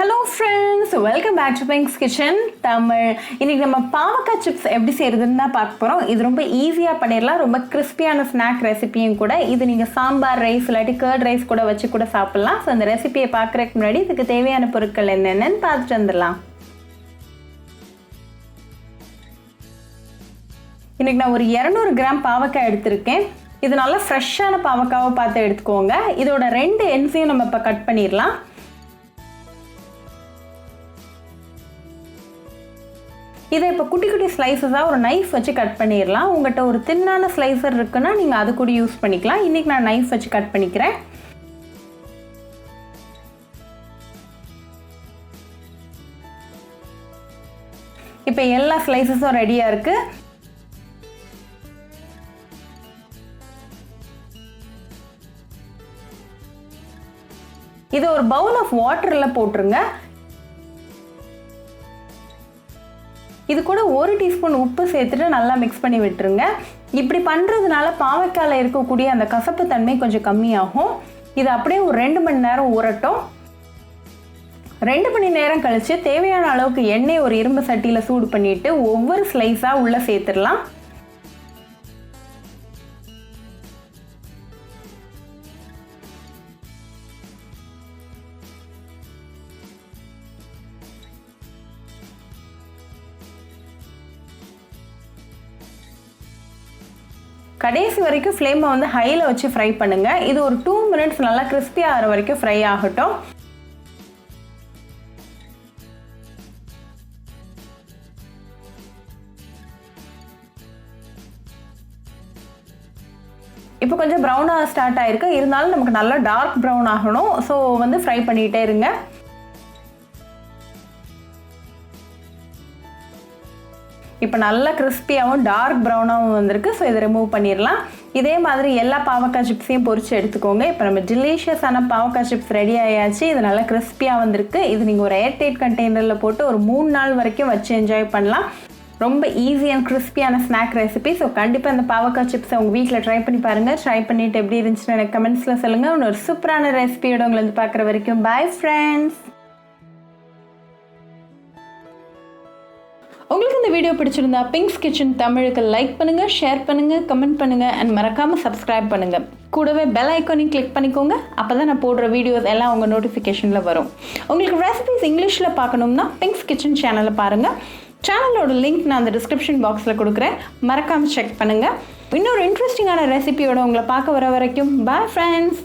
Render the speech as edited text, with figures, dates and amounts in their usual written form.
Hello friends, welcome back to Pink's Kitchen Tamil. இன்னைக்கு நம்ம பாவக்காய் சிப்ஸ் எப்படி செய்யறதுன்னு தான் பார்க்க போறோம். இது ரொம்ப ஈஸியா பண்ணிடலாம். ரொம்ப கிறிஸ்பியான ஸ்நாக் ரெசிபியும் கூட. இது நீங்க சாம்பார் ரைஸ் இல்லாட்டி கர்ட் ரைஸ் கூட வச்சு கூட சாப்பிடலாம். ஸோ அந்த ரெசிபியை பார்க்கறதுக்கு முன்னாடி இதுக்கு தேவையான பொருட்கள் என்னென்னு பார்த்துட்டு வந்துடலாம். இன்னைக்கு நான் ஒரு 200 கிராம் பாவக்காய் எடுத்திருக்கேன். இது நல்லா ஃப்ரெஷ்ஷான பாவக்காவை பார்த்து எடுத்துக்கோங்க. இதோட 2 எண்ட்ஸையும் நம்ம இப்போ கட் பண்ணிடலாம். இதை இப்போ குட்டி குட்டி ஸ்லைஸஸாக ஒரு நைஃப் வச்சு கட் பண்ணிடலாம். உங்கள்கிட்ட ஒரு தின்னான ஸ்லைசர் இருக்குன்னா நீங்கள் அது கூட யூஸ் பண்ணிக்கலாம். இன்றைக்கி நான் நைஃப் வச்சு கட் பண்ணிக்கிறேன். இப்போ எல்லா ஸ்லைசஸும் ரெடியாக இருக்குது. இது ஒரு பவுல் ஆஃப் வாட்டரில் போட்டுருங்க. இது கூட 1 டீஸ்பூன் உப்பு சேர்த்துட்டு நல்லா மிக்ஸ் பண்ணி விட்டுருங்க. இப்படி பண்ணுறதுனால பாவக்காயில் இருக்கக்கூடிய அந்த கசப்பு தன்மை கொஞ்சம் கம்மியாகும். இது அப்படியே ஒரு 2 மணி நேரம் ஊறட்டும். 2 மணி நேரம் கழித்து தேவையான அளவுக்கு எண்ணெய் ஒரு இரும்பு சட்டியில் சூடு பண்ணிவிட்டு ஒவ்வொரு ஸ்லைஸாக உள்ளே சேர்த்துடலாம். கடைசி வரைக்கும் ஃப்ளேமை வந்து ஹையில் வச்சு ஃப்ரை பண்ணுங்கள். இது ஒரு 2 மினிட்ஸ் நல்லா கிறிஸ்பி ஆகிற வரைக்கும் ஃப்ரை ஆகட்டும். இப்போ கொஞ்சம் ப்ரௌனாக ஸ்டார்ட் ஆகிருக்கு. இருந்தாலும் நமக்கு நல்லா டார்க் ப்ரௌன் ஆகணும். ஸோ வந்து ஃப்ரை பண்ணிகிட்டே இருங்க. இப்போ நல்லா கிறிஸ்பியாகவும் டார்க் ப்ரௌனாகவும் வந்திருக்கு. ஸோ இதை ரிமூவ் பண்ணிடலாம். இதே மாதிரி எல்லா பாவக்காய் சிப்ஸையும் பொரித்து எடுத்துக்கோங்க. இப்போ நம்ம டெலிஷியஸான பாவக்காய் சிப்ஸ் ரெடி ஆயாச்சு. இது நல்லா கிறிஸ்பியாக வந்திருக்கு. இது நீங்கள் ஒரு ஏர்டைட் கண்டெய்னரில் போட்டு ஒரு 3 நாள் வரைக்கும் வச்சு என்ஜாய் பண்ணலாம். ரொம்ப ஈஸி அண்ட் கிறிஸ்பியான ஸ்நாக் ரெசிபி. ஸோ கண்டிப்பாக இந்த பாவக்காய் சிப்ஸை உங்கள் வீட்டில் ட்ரை பண்ணி பாருங்கள். ட்ரை பண்ணிவிட்டு எப்படி இருந்துச்சுன்னு எனக்கு கமெண்ட்ஸில் சொல்லுங்கள். இன்னொரு சூப்பரான ரெசிபியோட உங்களை வந்து பார்க்குற வரைக்கும் பாய் ஃப்ரெண்ட்ஸ். உங்களுக்கு இந்த வீடியோ பிடிச்சிருந்தா பிங்க்ஸ் கிச்சன் தமிழுக்கு லைக் பண்ணுங்கள், ஷேர் பண்ணுங்கள், கமெண்ட் பண்ணுங்கள் அண்ட் மறக்காமல் சப்ஸ்கிரைப் பண்ணுங்கள். கூடவே பெல் ஐக்கானையும் கிளிக் பண்ணிக்கோங்க. அப்போ தான் நான் போடுற வீடியோஸ் எல்லாம் உங்கள் நோட்டிஃபிகேஷனில் வரும். உங்களுக்கு ரெசிபிஸ் இங்கிலீஷில் பார்க்கணும்னா பிங்க்ஸ் கிச்சன் சேனலை பாருங்கள். சேனலோட லிங்க் நான் அந்த டிஸ்கிரிப்ஷன் பாக்ஸில் கொடுக்குறேன். மறக்காமல் செக் பண்ணுங்கள். இன்னொரு இன்ட்ரெஸ்டிங்கான ரெசிபியோட உங்களை பார்க்க வர வரைக்கும் பாய் ஃப்ரெண்ட்ஸ்.